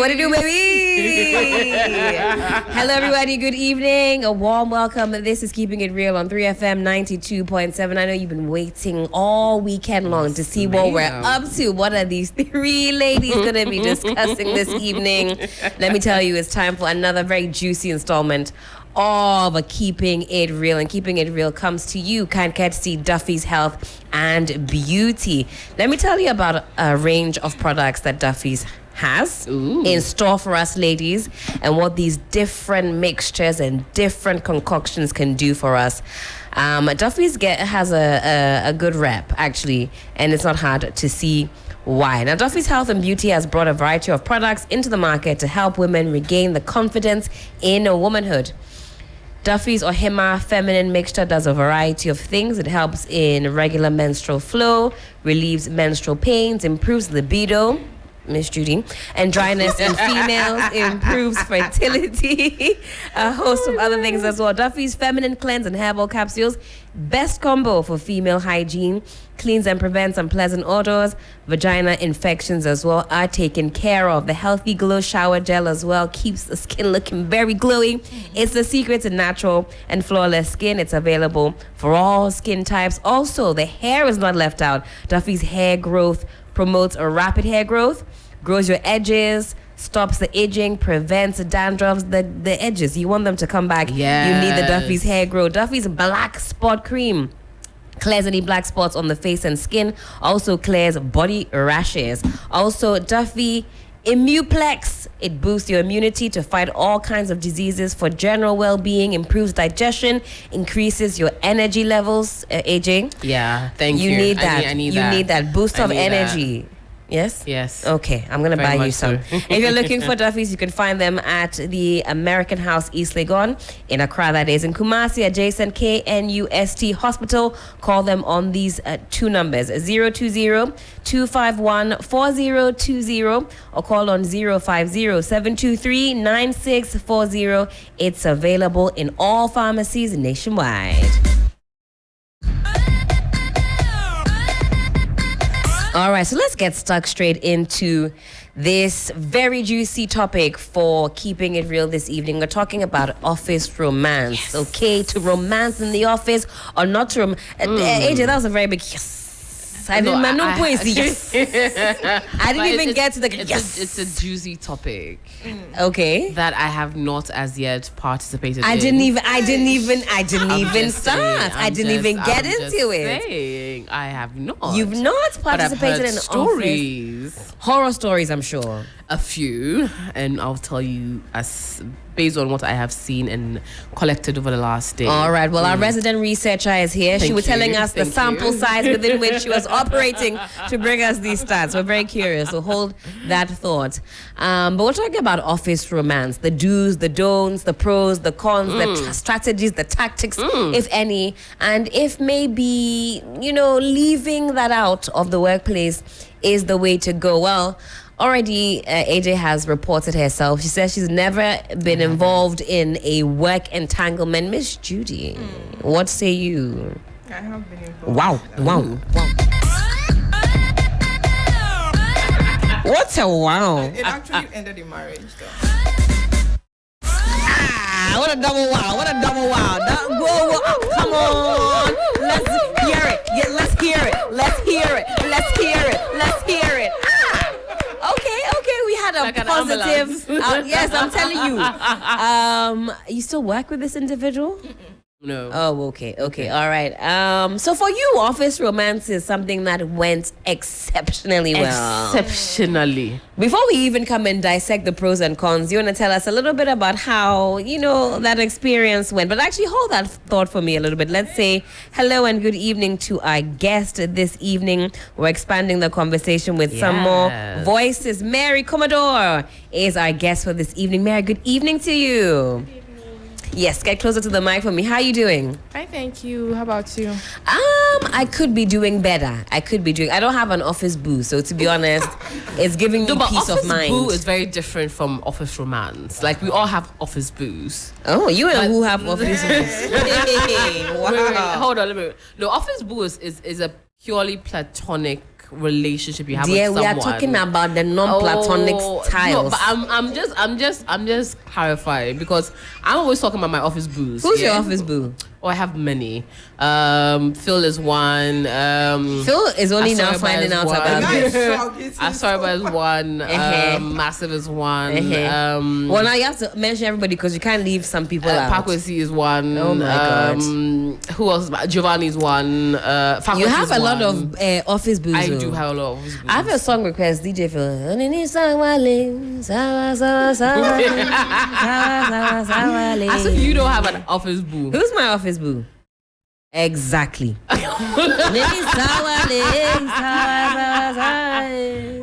What do you do, baby? Hello, everybody. Good evening. A warm welcome. This is Keeping It Real on 3FM 92.7. I know you've been waiting all weekend long to see what we're up to. What are these three ladies going to be discussing this evening? Let me tell you, it's time for another very juicy installment of Keeping It Real. And Keeping It Real comes to you, kind courtesy Duffy's Health and Beauty. Let me tell you about a range of products that Duffy's has in store for us ladies, and what these different mixtures and different concoctions can do for us. Duffy's has a good rep, actually, and it's not hard to see why. Now, Duffy's Health and Beauty has brought a variety of products into the market to help women regain the confidence in womanhood. Duffy's Ohima Feminine Mixture does a variety of things. It helps in regular menstrual flow, relieves menstrual pains, improves libido, Miss Judy, and dryness in females, improves fertility, a host of other things as well. Duffy's Feminine Cleanse and Herbal Capsules, best combo for female hygiene, cleans and prevents unpleasant odors, vagina infections as well are taken care of. The Healthy Glow Shower Gel as well keeps the skin looking very glowy. It's the secret to natural and flawless skin. It's available for all skin types. Also, the hair is not left out. Duffy's Hair Growth promotes a rapid hair growth, grows your edges, stops the aging, prevents dandruff, the edges. You want them to come back. Yes. You need the Duffy's Hair Grow. Duffy's Black Spot Cream clears any black spots on the face and skin. Also clears body rashes. Also, Duffy Immuplex. It boosts your immunity to fight all kinds of diseases for general well-being, improves digestion, increases your energy levels. AJ? Yeah, thank you. You need that. I need you that. need that boost of energy. That. Yes? Yes. Okay, I'm going to Very buy you much some. so. If you're looking for Duffy's, you can find them at the American House, East Legon. In Accra, that is. In Kumasi, adjacent KNUST Hospital. Call them on these two numbers, 020-251-4020 or call on 050-723-9640. It's available in all pharmacies nationwide. All right, so let's get stuck straight into this very juicy topic for Keeping It Real this evening. We're talking about office romance. Yes. Okay, to romance in the office or not to AJ, that was a very big yes. I didn't even get to the yes. It's a juicy topic. Okay. That I have not as yet participated in. I didn't even start. I didn't even get into it. Saying, I have not. You've not participated in stories. Office. Horror stories, I'm sure. A few, and I'll tell you as based on what I have seen and collected over the last day. All right. Well, our resident researcher is here. She was telling us the sample size within which she was operating to bring us these stats. We're very curious. So hold that thought. But we're talking about office romance, the do's, the don'ts, the pros, the cons, the strategies, the tactics, if any. And if maybe, leaving that out of the workplace is the way to go. Well, already, AJ has reported herself. She says she's never been involved in a work entanglement. Miss Judy, what say you? I have been involved. Wow. What's a wow? It actually ended in marriage, though. What a double wow. Whoa, come on. Let's hear it. Yeah, let's hear it. Okay, we had a like positive. Yes, I'm telling you. You still work with this individual? No. Oh, okay, all right. So for you, office romance is something that went exceptionally well. Exceptionally. Before we even come and dissect the pros and cons, you want to tell us a little bit about how, that experience went. But actually, hold that thought for me a little bit. Let's say hello and good evening to our guest this evening. We're expanding the conversation with some more voices. Mary Commodore is our guest for this evening. Mary, good evening to you. Yes, get closer to the mic for me. How are you doing? Hi, thank you. How about you? I could be doing better. I don't have an office boo, so to be honest, it's giving me peace of mind. Office boo is very different from office romance. Like, we all have office boos. Oh, you and who have office boos? Hey, wow. Wait, hold on, let me. No, office boo is a purely platonic relationship you have Dear, with we someone. are talking about the non-platonic No, styles. but I'm just clarifying because I'm always talking about my office booze. Who's your office boo? Oh, I have many. Phil is one. Phil is only now Asoriba finding is out one. about this. Asoriba is one. Massive is one. Well, now you have to mention everybody because you can't leave some people out. Pakwesi is one. Oh my God. Who else? Giovanni is one. Fakwesi You have is a lot one. of office boos. I though. do have a lot of office booze. I have a song request, DJ Phil. As if you don't have an office boo. Who's my office boo? Exactly.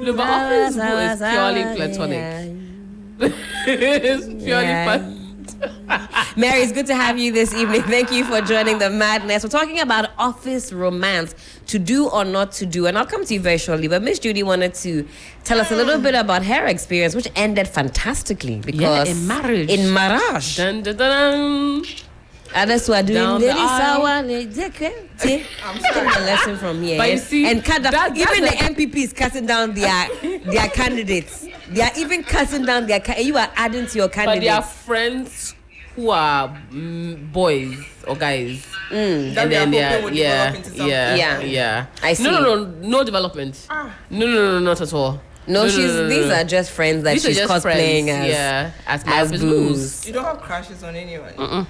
No, but office boo is purely platonic. It's purely platonic. Mary, it's good to have you this evening. Thank you for joining the madness. We're talking about office romance, to do or not to do. And I'll come to you very shortly. But Miss Judy wanted to tell us a little bit about her experience, which ended fantastically. Because in marriage. In marriage. Dun, dun, dun, dun. Others who are doing Down the very aisle. sour. I'm taking a lesson from here. But you see, and that's even the a- MPP is cutting down their candidates. They are even cutting down their. You are adding to your But candidates. they are friends who are boys or guys. And That they are then they hoping are, will yeah, develop into something. Yeah. I see. No development. No, not at all. No, these are just friends that These are she's just cosplaying friends, as my office booze. You don't have crashes on anyone.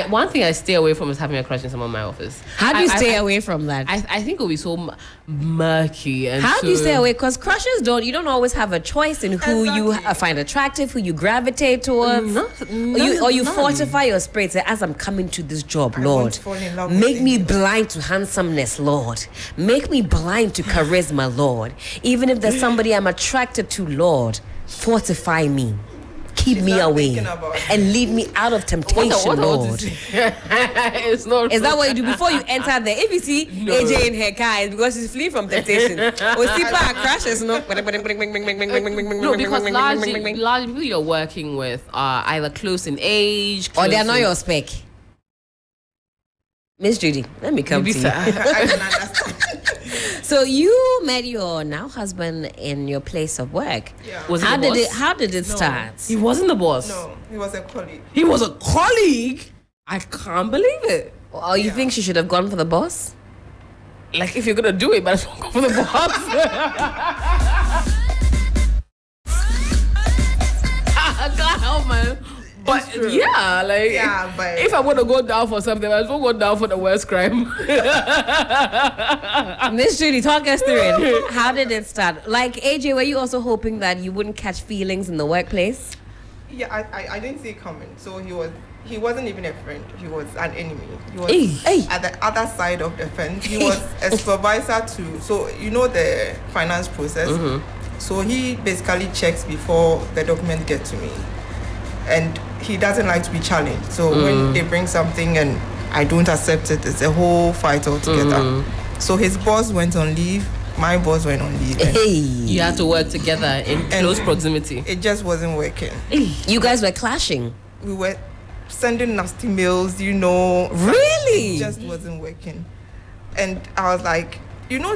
One thing I stay away from is having a crush on someone in my office. How do you I- stay I- away from that? I think it will be so murky and How do you so- stay away? Because crushes you don't always have a choice in who you Exactly. find attractive, who you gravitate towards. Or you fortify your spirit. Say, as I'm coming to this job, I Lord, won't fall in love with make me you. blind to handsomeness, Lord. Make me blind to charisma, Lord. Even if there's somebody I'm attracted to, Lord, fortify me. Keep She's me not away thinking about it. and lead me out of temptation, What I want Lord. to say- it's not. Is that what you do before you enter there? If you see No. AJ in her car, it's because she's fleeing from temptation. Or Sipa crashes, no? No, because largely people you're working with are either close in age, Or they are close not in- your spec. Miss Judy, let me come Maybe to you. I can understand. So you met your now husband in your place of work. Yeah. Was he How the did boss? How did it start? He wasn't the boss. No, he was a colleague. He was a colleague. I can't believe it. Or you think she should have gone for the boss? Like, if you're gonna do it, but go for the boss. I can't help man. But true. yeah, like Yeah, but- if I'm gonna go down for something, I just won't go down for the worst crime. Miss Judy, talk us through it. How did it start? Like AJ, were you also hoping that you wouldn't catch feelings in the workplace? Yeah, I didn't see it coming. So he wasn't even a friend. He was an enemy. He was Hey. at the other side of the fence. He was a supervisor to, so you know the finance process. So he basically checks before the document get to me. And he doesn't like to be challenged. So when they bring something and I don't accept it, it's a whole fight altogether. So his boss went on leave. My boss went on leave. And Hey. You had to work together in close proximity. it just wasn't working. You guys were clashing. We were sending nasty mails, Really? It just wasn't working. And I was like,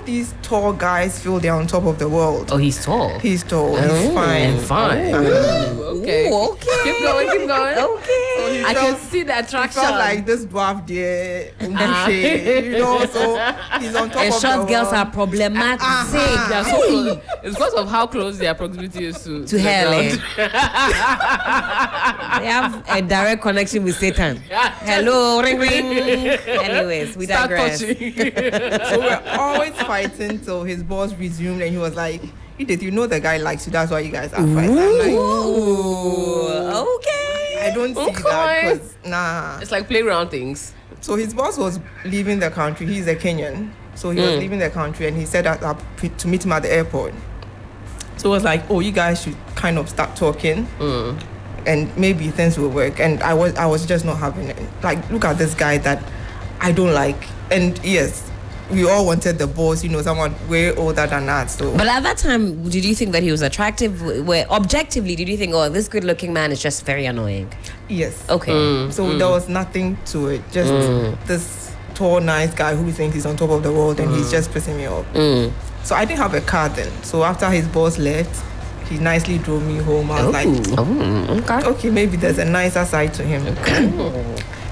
these tall guys feel they're on top of the world. Oh, he's tall. He's tall, he's fine. Fine. Okay. Ooh, okay. Keep going. Okay. I felt- can see the He attraction. felt like this dwarf there, so he's on top And of short the girls are world. problematic. They are so close. It's because of how close their proximity is to To hell, the eh? They have a direct connection with Satan. ground. Hello, ring ring. Anyways, we Start digress. touching. So we're always fighting till his boss resumed and he was like, the guy likes you, that's why you guys are fighting. I'm like, Ooh, okay. I don't see Okay. that because, nah. It's like playground things. So his boss was leaving the country. He's a Kenyan. So he was leaving the country and he said that to meet him at the airport. So it was like, you guys should kind of start talking and maybe things will work. And I was just not having it. Like, look at this guy that I don't like. And yes, we all wanted the boss, someone way older than us. So But at that time, did you think that he was attractive? Objectively, did you think, this good-looking man is just very annoying? yes. Okay. So there was nothing to it. Just this tall, nice guy who thinks he's on top of the world and he's just pissing me off. So I didn't have a car then. So after his boss left, he nicely drove me home. I was like, okay, maybe there's a nicer side to him.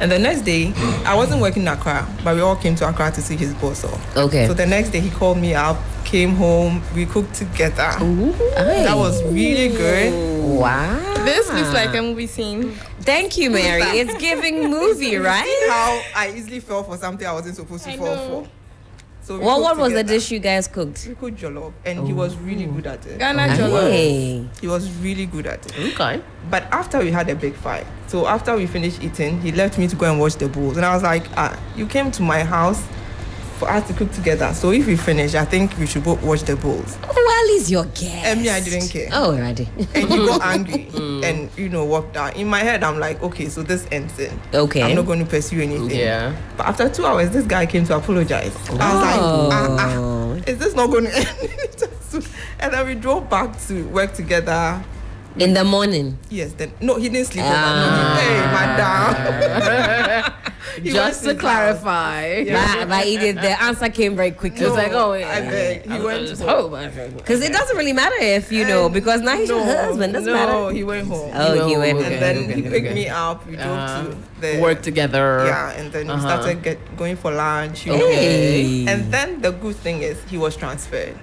And the next day, I wasn't working in Accra, but we all came to Accra to see his boss off. Okay. So the next day, he called me up, came home, we cooked together. That was really good. Wow. This looks like a movie scene. Thank you, Mary. It's giving movie, right? How I easily fell for something I wasn't supposed to fall for. So we What cooked was the together. dish you guys cooked? We cooked jollof, and he was really good at it. Ghana jollof. Hey. He was really good at it. Okay. But after we had a big fight, so after we finished eating, he left me to go and watch the Bulls. And I was like, you came to my house for us to cook together. So if we finish, I think we should both watch the Bulls. Oh, well, he's your guest. And me, I didn't care. Oh, righty. And he got angry and, walked out. In my head, I'm like, okay, so this ends it. Okay. I'm not going to pursue anything. Yeah. But after 2 hours, this guy came to apologize. I was like, is this not going to end anytime soon? And then we drove back to work together. In the morning. Yes, then no, he didn't sleep over. Hey, madam. He went Just to his clarify. But Edith, the answer came very quickly. house. It's like, oh, I beg. He went just home. Because it doesn't really matter if you know, because now he's your husband. Doesn't No, matter. he went home. Oh, he went. And then he picked me up. We drove to the work together. Yeah, and then we started going for lunch. Hey. And then the good thing is he was transferred.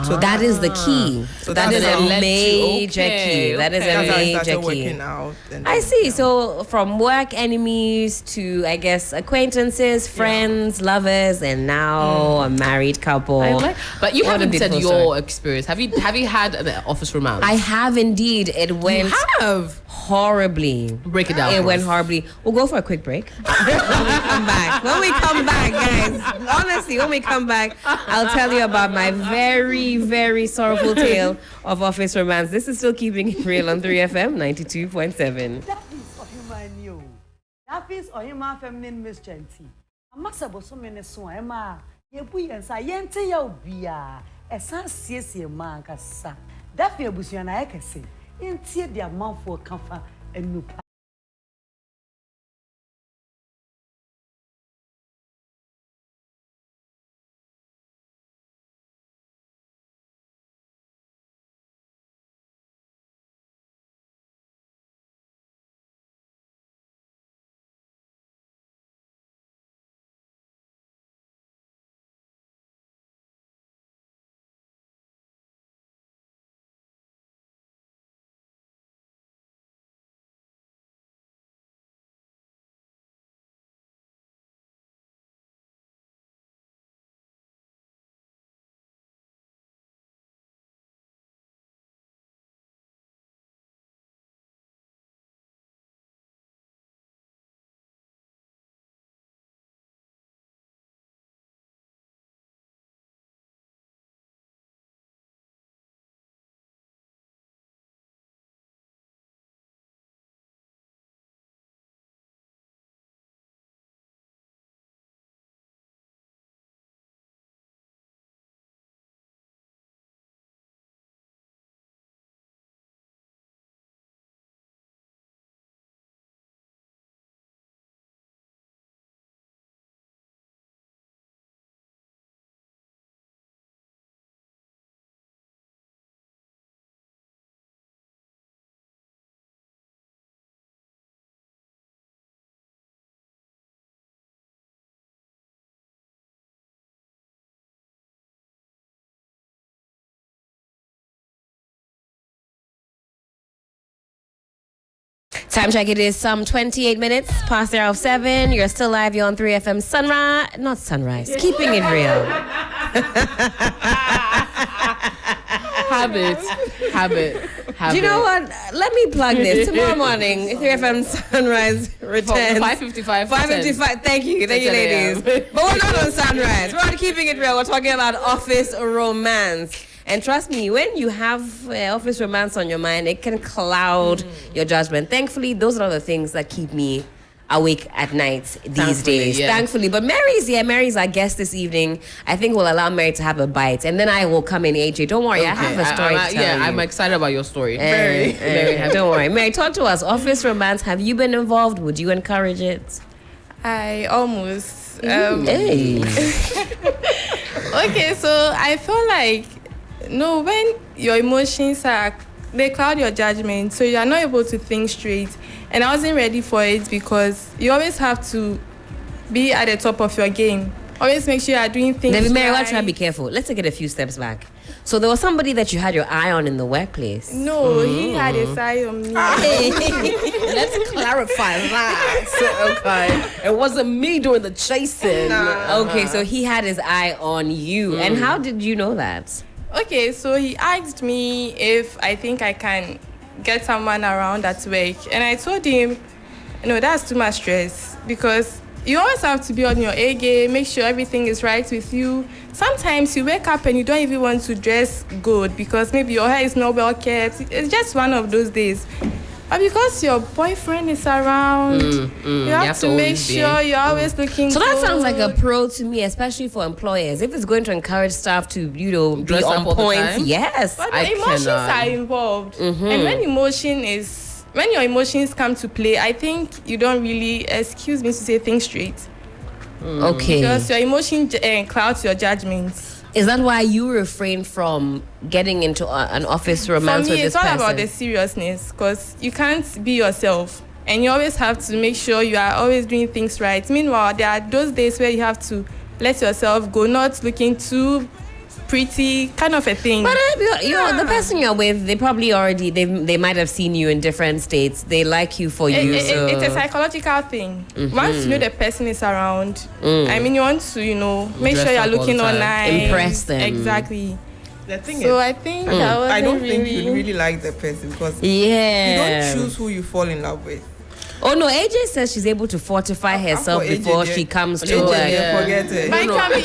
So that is the key. So that that's is how a it led to- major okay, key. That is okay. a That's how I major started key. working out. And I then, see. So from work enemies to, I guess, acquaintances, friends, lovers, and now a married couple. But you What a haven't said beautiful your story. experience. Have you had an office romance? I have indeed. It went have. horribly. Break it down. It for went us. horribly. We'll go for a quick break. When we come back, guys, honestly, when we come back, I'll tell you about my very, very sorrowful tale of office romance. This is still keeping it real on 3FM 92.7. That is Ohima New. That is Ohima feminine mischanty. A massa bosomene so Emma. Yebu yensa yente ya ubia. Esa siesi man kasa. That be busiana ekese. Intie dia man for kafa enupa. Time check, it is some 28 minutes past the hour of 7. You're still live, you're on 3FM Sunrise. Not Sunrise, keeping it real. Have it. Do you know what? Let me plug this. Tomorrow morning, 3FM Sunrise returns. 5:55. 5:55. Thank you, 10 ladies. a.m. But we're not on Sunrise. We're on Keeping It Real. We're talking about office romance. And trust me, when you have office romance on your mind, it can cloud your judgment. Thankfully, those are the things that keep me awake at night these Thankfully, days. yeah. Thankfully. But Mary's here. Mary's our guest this evening. I think we'll allow Mary to have a bite. And then I will come in, AJ. Don't worry, I have a story to tell you. I'm excited about your story. Very happy. Don't worry. Mary, talk to us. Office romance, have you been involved? Would you encourage it? I almost. Hey. Okay, so I feel like when your emotions they cloud your judgment, so you are not able to think straight. And I wasn't ready for it because you always have to be at the top of your game. Always make sure you are doing things. Debbie Mary, right. try to be careful. Let's take it a few steps back. So there was somebody that you had your eye on in the workplace. No, he had a side on me. Let's clarify that. Okay. It wasn't me doing the chasing. Okay, so he had his eye on you. And how did you know that? Okay, so he asked me if I think I can get someone around at work. And I told him, no, that's too much stress because you always have to be on your A game, make sure everything is right with you. Sometimes you wake up and you don't even want to dress good because maybe your hair is not well kept. It's just one of those days. But because your boyfriend is around, you have to make sure you're always looking So that good. sounds like a pro to me, especially for employers. If it's going to encourage staff to, be Dress up on all the point, time? yes. But I the emotions cannot. are involved. And when your emotions come to play, I think you don't really, excuse me to say things straight. Okay. Because your emotion clouds your judgments. Is that why you refrain from getting into an office romance For with me, this it's all person? about the seriousness because you can't be yourself. And you always have to make sure you are always doing things right. Meanwhile, there are those days where you have to let yourself go, not looking too pretty, kind of a thing. But the person you're with, they probably already they might have seen you in different states. They like you for you. So. It's a psychological thing. Once you know the person is around, I mean, you want to, make Dress sure you're up all looking the all time. nice. Impress them. Exactly. The thing So is, I think that was I don't think you really like the person because you Yeah. don't choose who you fall in love with. Oh no, AJ says she's able to fortify herself for AJ, before yeah. she comes to AJ, work. yeah, forget it. But you can always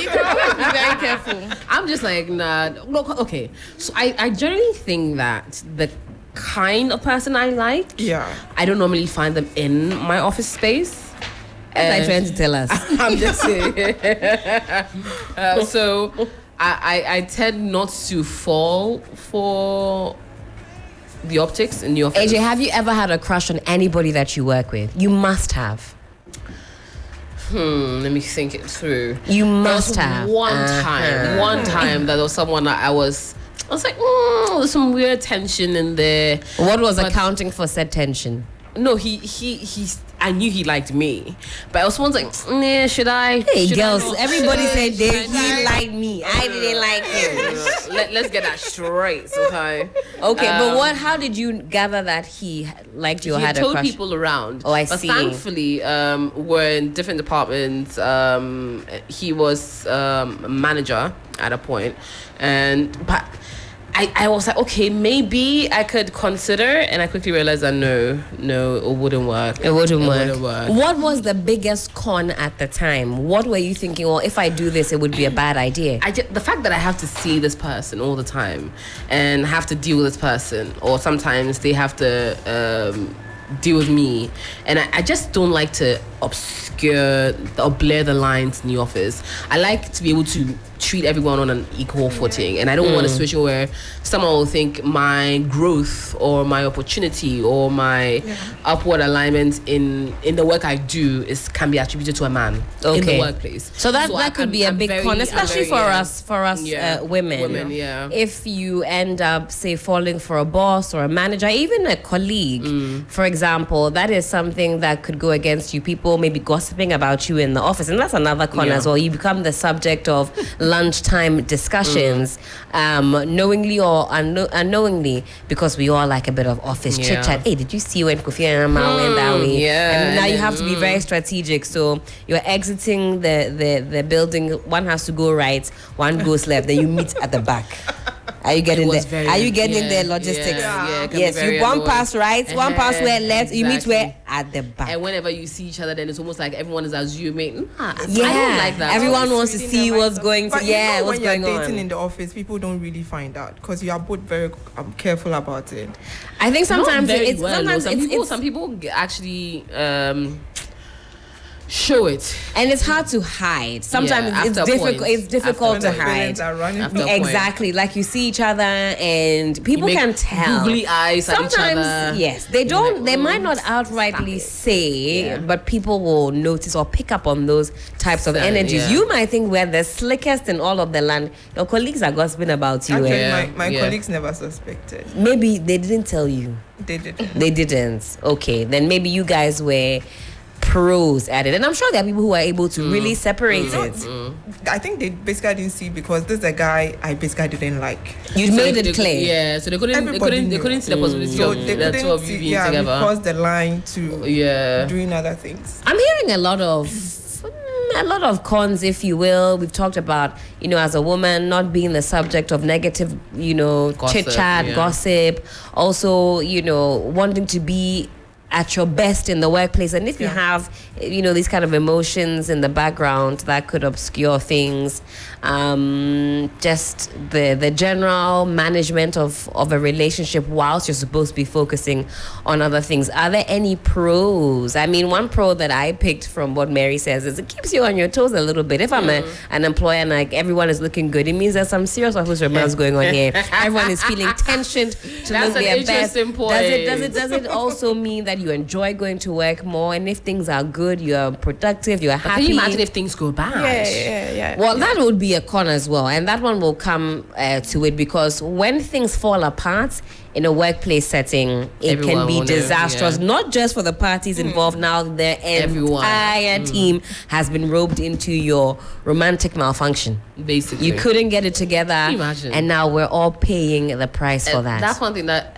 be very careful. I'm just like, nah. Look, okay. So I generally think that the kind of person I like, Yeah. I don't normally find them in my office space. What are you trying to tell us? I'm just saying. So I tend not to fall for the optics in the office. AJ, have you ever had a crush on anybody that you work with? You must have. Let me think it through. You There must was have. one time that there was someone that I was like, there's some weird tension in there. What was But- accounting for said tension? No, I knew he liked me, but I was like, nah, should I? Hey should I girls, not? everybody Should I- said should he I? liked me. I didn't like him. Let's get that straight, okay? Okay, but how did you gather that he liked you or He had a told crush? people around. Oh, I but see. thankfully, we're in different departments. He was a manager at a point, but I was like, okay, maybe I could consider, and I quickly realized that no, it wouldn't work. It wouldn't wouldn't work. work. What was the biggest con at the time? What were you thinking? Well, if I do this, it would be a bad idea. The fact that I have to see this person all the time and have to deal with this person, or sometimes they have to deal with me, and I just don't like to obscure or blur the lines in the office. I like to be able to treat everyone on an equal footing, and I don't want a situation where someone will think my growth or my opportunity or my upward alignment in the work I do can be attributed to a man in Okay. the workplace. So that could be a big con, especially for us women. Women, yeah. If you end up, say, falling for a boss or a manager, even a colleague, for example, that is something that could go against you. People maybe gossiping about you in the office, and that's another con Yeah. as well. You become the subject of lunchtime discussions, knowingly or unknowingly, because we all like a bit of office Yeah. chit chat. Hey, did you see when Kofi Annan went that way? yeah, And now and you then, have to be very strategic. So you're exiting the building. One has to go right, one goes left. Then you meet at the back. Are you getting was there? very- Are you getting yeah, there? Logistics. yeah, it can be Yes, very you one annoying. pass right, one pass where left. You meet Exactly. where at the back. And whenever you see each other, then it's almost like everyone is assuming. I Yeah, don't like that. everyone wants to Reading see their what's minds. going to. But Yeah, what's when you're going dating on. in the office, people don't really find out because you are both very careful about it. I think Not sometimes very it's well, sometimes no. it's Some people actually show it. And it's hard to hide. Sometimes Yeah, it's after a difficult. point. It's difficult After to a point. hide. Feelings are running After through. a point. Exactly. Like you see each other and people make can tell. googly eyes at each Sometimes, other. yes, they don't. like, they might "Mm, not stop outrightly it." say, Yeah. but people will notice or pick up on those types of So, energies. yeah. You might think we're the slickest in all of the land. Your colleagues are gossiping about you. Actually, eh? Yeah, my yeah. colleagues never suspected. Maybe they didn't tell you. They did. They didn't. Okay, then maybe you guys were pros at it, and I'm sure there are people who are able to really separate it. I think they basically didn't see because this is a guy I basically didn't like. You So made they- it clear. Yeah, so they couldn't Everybody they knew. couldn't see the possibility So of they the two couldn't of you see, being yeah, we together. crossed the line to Yeah. doing other things. I'm hearing a lot of cons, if you will. We've talked about, as a woman, not being the subject of negative, Gossip, chit chat, yeah. gossip. Also, wanting to be at your best in the workplace. And if you Yeah. have, these kind of emotions in the background, that could obscure things. Just the general management of a relationship whilst you're supposed to be focusing on other things. Are there any pros? I mean, one pro that I picked from what Mary says is it keeps you on your toes a little bit. If I'm an employer and like everyone is looking good, it means there's some serious office romance going on here. Everyone is feeling tensioned to That's look an their best. interesting point. Does it also mean that you enjoy going to work more? And if things are good, you're productive, you're But happy. can you imagine if things go bad? Yeah. Well, that would be a con as well, and that one will come to it because when things fall apart in a workplace setting, it Everyone can be will know, disastrous, yeah. not just for the parties involved. Now the Everyone. entire team has been roped into your romantic malfunction. Basically. You couldn't get it together, Can you imagine? and now we're all paying the price for that. That's one thing that.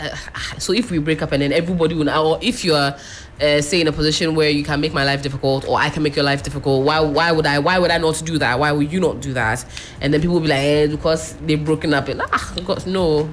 So if we break up and then everybody will, or if you're, say in a position where you can make my life difficult, or I can make your life difficult, why would I not do that? Why would you not do that? And then people will be like, because they've broken up. God, no.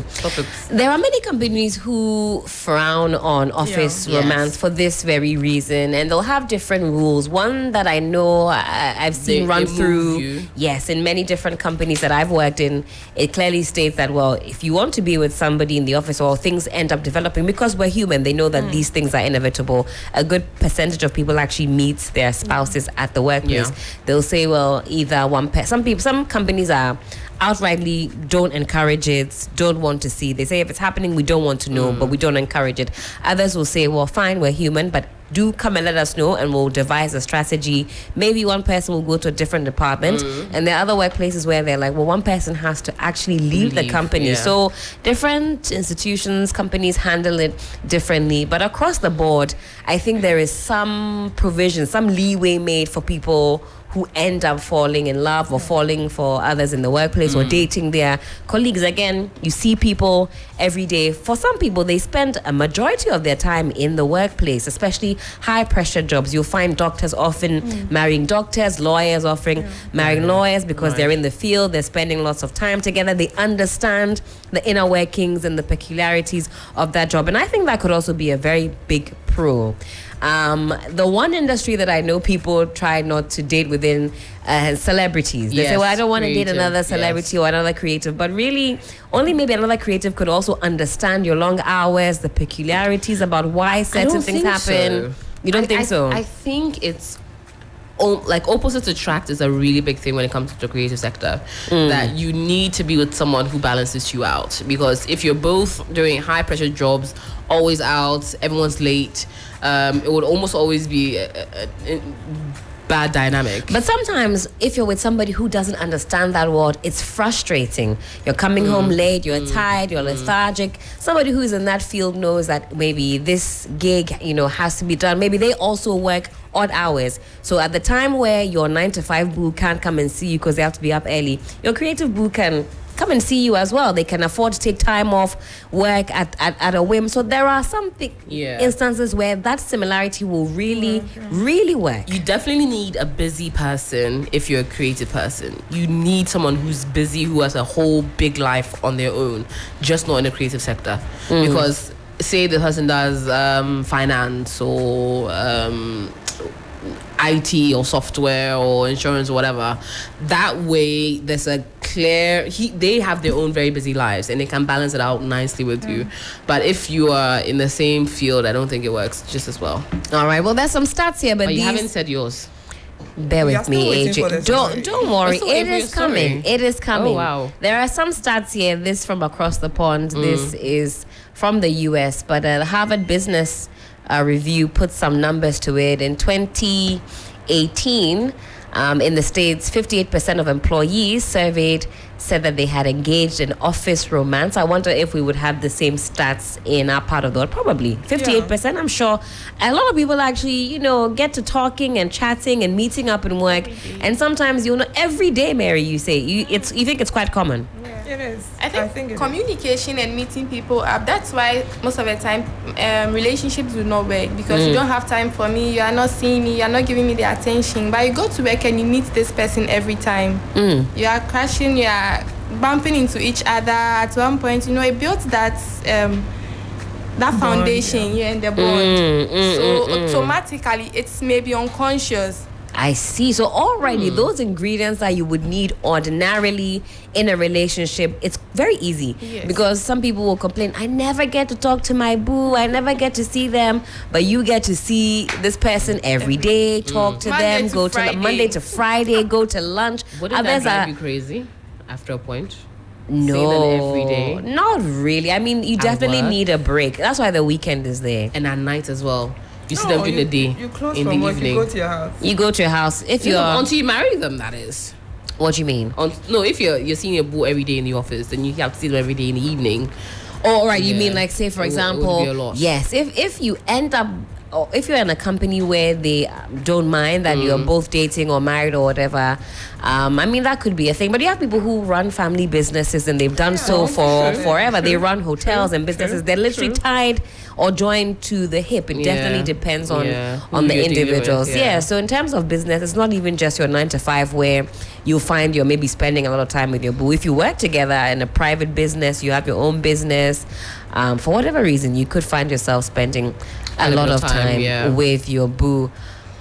Stop it. There are many companies who frown on office Yeah. romance Yes. for this very reason, and they'll have different rules. One that I know I've seen They run move through, you. yes, in many different companies that I've worked in, it clearly states that, well, if you want to be with somebody in the office or things end up developing, because we're human, they know that these things are inevitable. A good percentage of people actually meet their spouses at the workplace. Yeah. They'll say, well, either some companies are outrightly don't encourage it, don't want to see. They say if it's happening, we don't want to know, but we don't encourage it. Others will say, well, fine, we're human, but do come and let us know and we'll devise a strategy. Maybe one person will go to a different department, and there are other workplaces where they're like, well, one person has to actually leave the company. yeah. So different institutions, companies handle it differently, but across the board, I think there is some provision, some leeway made for people who end up falling in love or falling for others in the workplace or dating their colleagues. Again, you see people every day. For some people, they spend a majority of their time in the workplace, especially high pressure jobs. You'll find doctors often marrying doctors, lawyers offering marrying lawyers because they're in the field, they're spending lots of time together, they understand the inner workings and the peculiarities of that job. And I think that could also be a very big pro. The one industry that I know people try not to date within celebrities. They say, Yes, well, I don't want to date creative, another celebrity or another creative. But really, only maybe another creative could also understand your long hours, the peculiarities about why certain things happen. You don't think so? I think it's like opposites attract is a really big thing when it comes to the creative sector. That you need to be with someone who balances you out, because if you're both doing high pressure jobs, always out, everyone's late, it would almost always be a bad dynamic. But sometimes, if you're with somebody who doesn't understand that world, it's frustrating. You're coming home late, you're tired, you're lethargic. Somebody who's in that field knows that maybe this gig, has to be done. Maybe they also work odd hours. So at the time where your 9 to 5 boo can't come and see you because they have to be up early, your creative boo can come and see you as well. They can afford to take time off work at a whim. So there are some instances where that similarity will really, really work. You definitely need a busy person if you're a creative person. You need someone who's busy, who has a whole big life on their own, just not in the creative sector. Because say the person does finance or IT or software or insurance or whatever. That way, there's a clear. They have their own very busy lives, and they can balance it out nicely with you. But if you are in the same field, I don't think it works just as well. All right. Well, there's some stats here, but You these. haven't said yours. Bear We are with still me, waiting for the AJ. Don't story. don't worry. We're still It waiting for is your story. coming. It is coming. Oh, wow. There are some stats here. This from across the pond. This is from the U.S. But the Harvard Business Review put some numbers to it. In 2018, in the States, 58% of employees surveyed said that they had engaged in office romance. I wonder if we would have the same stats in our part of the world. Probably 58%. I'm sure a lot of people actually, get to talking and chatting and meeting up in work. And sometimes, every day, Mary, you say you think it's quite common. It is. I think it is. communication and meeting people up. That's why most of the time relationships do not work because you don't have time for me. You are not seeing me. You are not giving me the attention. But you go to work and you meet this person every time. You are crashing. You are bumping into each other. At one point, it builds that foundation. Yeah, and the bond. So automatically, it's maybe unconscious. I see. So already those ingredients that you would need ordinarily in a relationship, it's very easy. Yes. Because some people will complain, I never get to talk to my boo, I never get to see them, but you get to see this person every day, talk to Monday them, to go to Friday. Monday to Friday, go to lunch. Wouldn't that Others drive are you crazy after a point? no, Seeing them every day? not really. I mean, you definitely work? need a break. That's why the weekend is there. And at night as well. You see No, them during the day. You close in from the work, evening. you go to your house. You go to your house if you're. Until you marry them, that is. What do you mean? No, if you're seeing your boo every day in the office, then you have to see them every day in the evening. Oh, all right. You Yeah. mean like, say, for It would example, be a lot. yes, if you end up, or if you're in a company where they don't mind that you're both dating or married or whatever, I mean, that could be a thing. But you have people who run family businesses and they've done so for true, forever. They true, run hotels and businesses. They're literally tied or joined to the hip. It Yeah. definitely depends on Who the you're dealing with, individuals. yeah. So in terms of business, it's not even just your 9 to 5 where you'll find you're maybe spending a lot of time with your boo. If you work together in a private business, you have your own business, for whatever reason, you could find yourself spending a lot of time yeah. with your boo.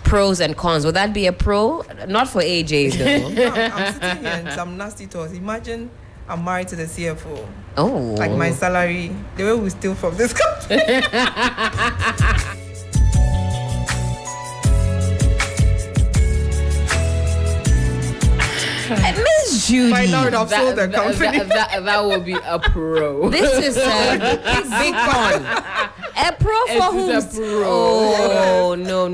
Pros and cons. Would that be a pro? Not for AJ though. No, I'm sitting here and some nasty thoughts. Imagine I'm married to the CFO. Oh. Like my salary, the way we steal from this company. Miss Judy. Might not have sold the company. That will be a pro. This is a big con. A pro for whom? It's a pro. Oh, no.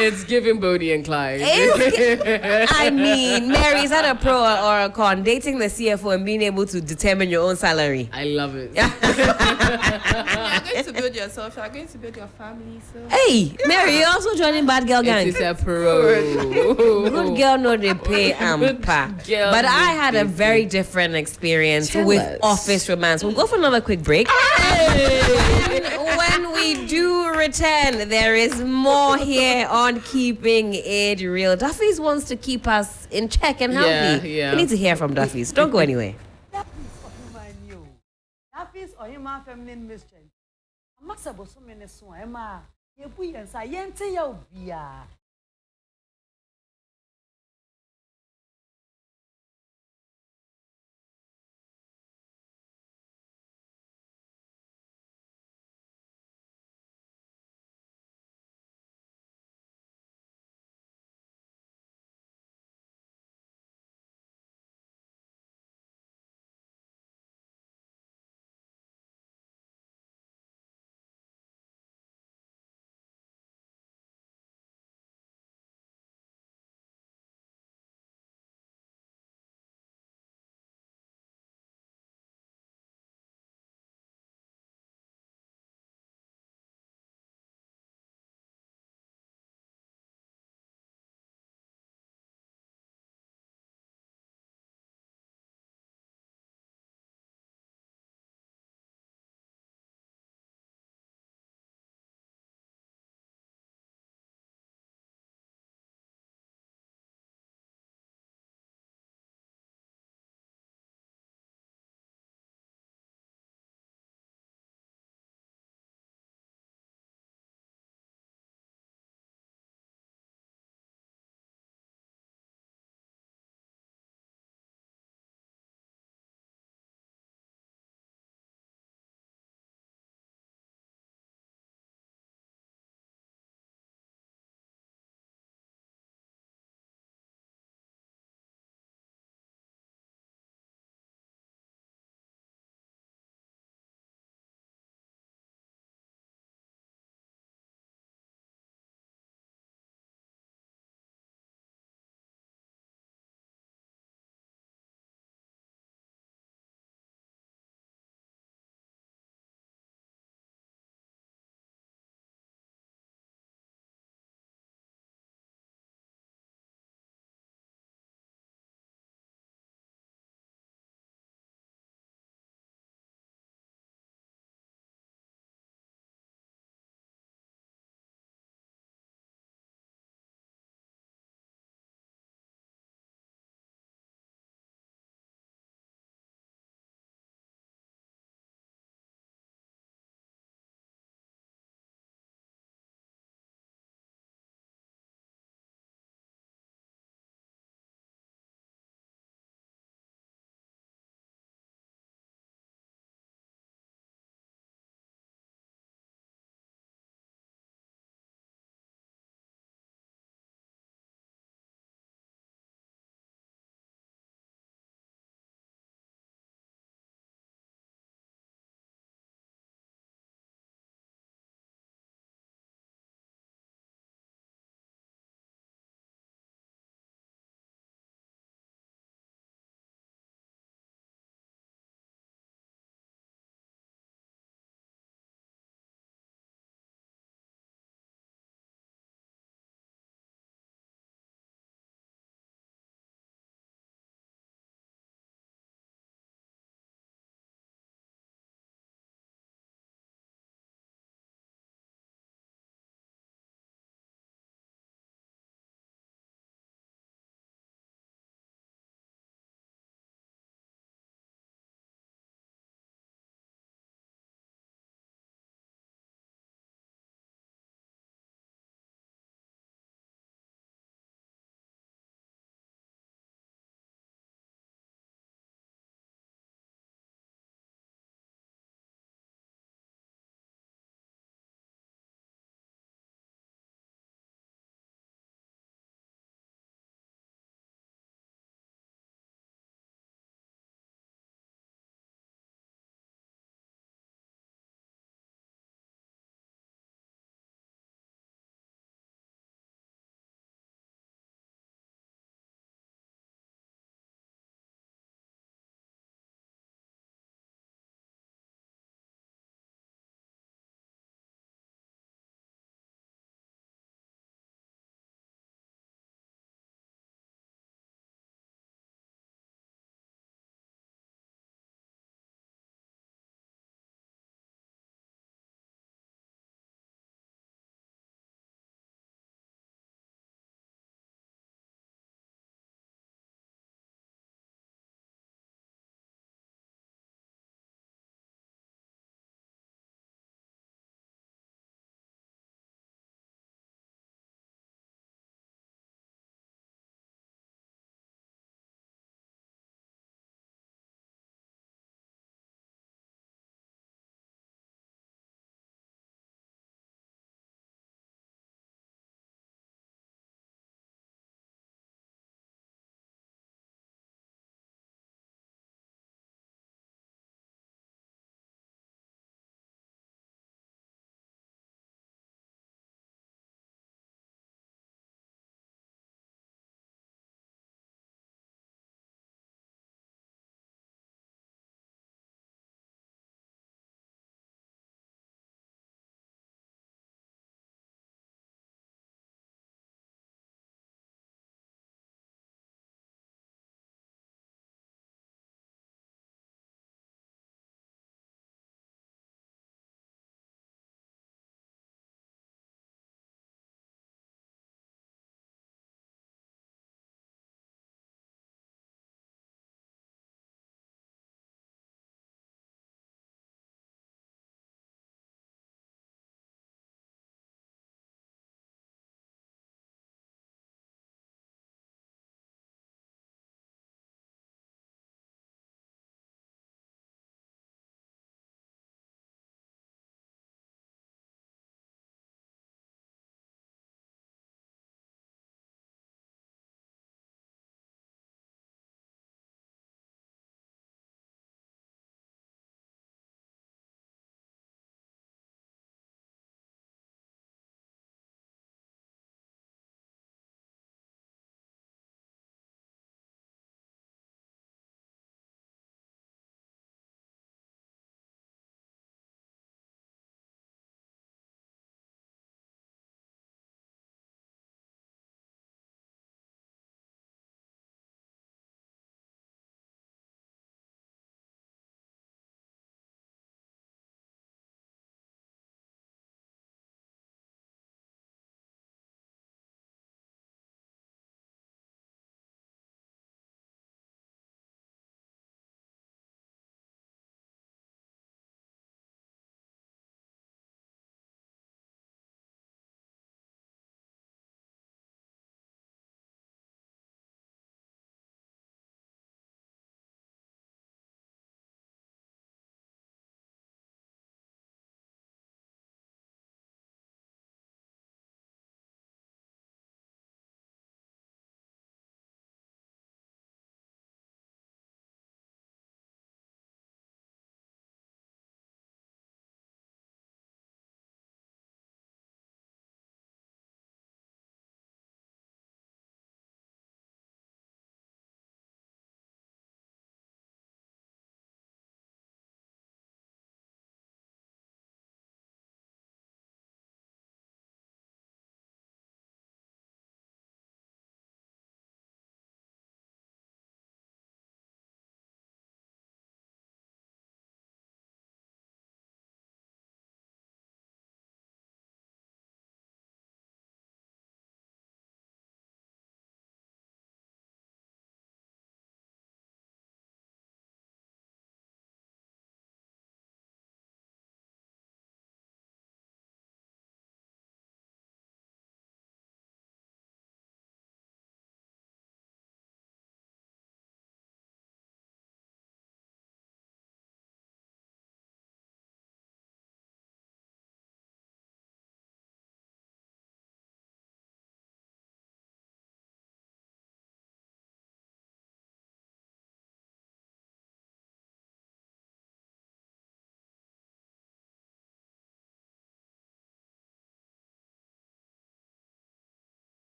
It's giving Bodie and Clyde. I mean, Mary, is that a pro or a con? Dating the CFO and being able to determine your own salary. I love it. You are going to build yourself. You are going to build your family. So Hey, Mary, you also joining Bad Girl Gang. It is a pro. Good girl, no, they pay ampa. girl, But I no, had a they very different experience Tell with us. office romance. We'll go for another quick break. When we do return, there is more here on Keeping It Real. Duffy's wants to keep us in check and healthy. Yeah. We need to hear from Duffy's. Don't go anywhere. That is Ohima feminine mystery. Amasa boso mene so ema ye bu yensa yente ya obia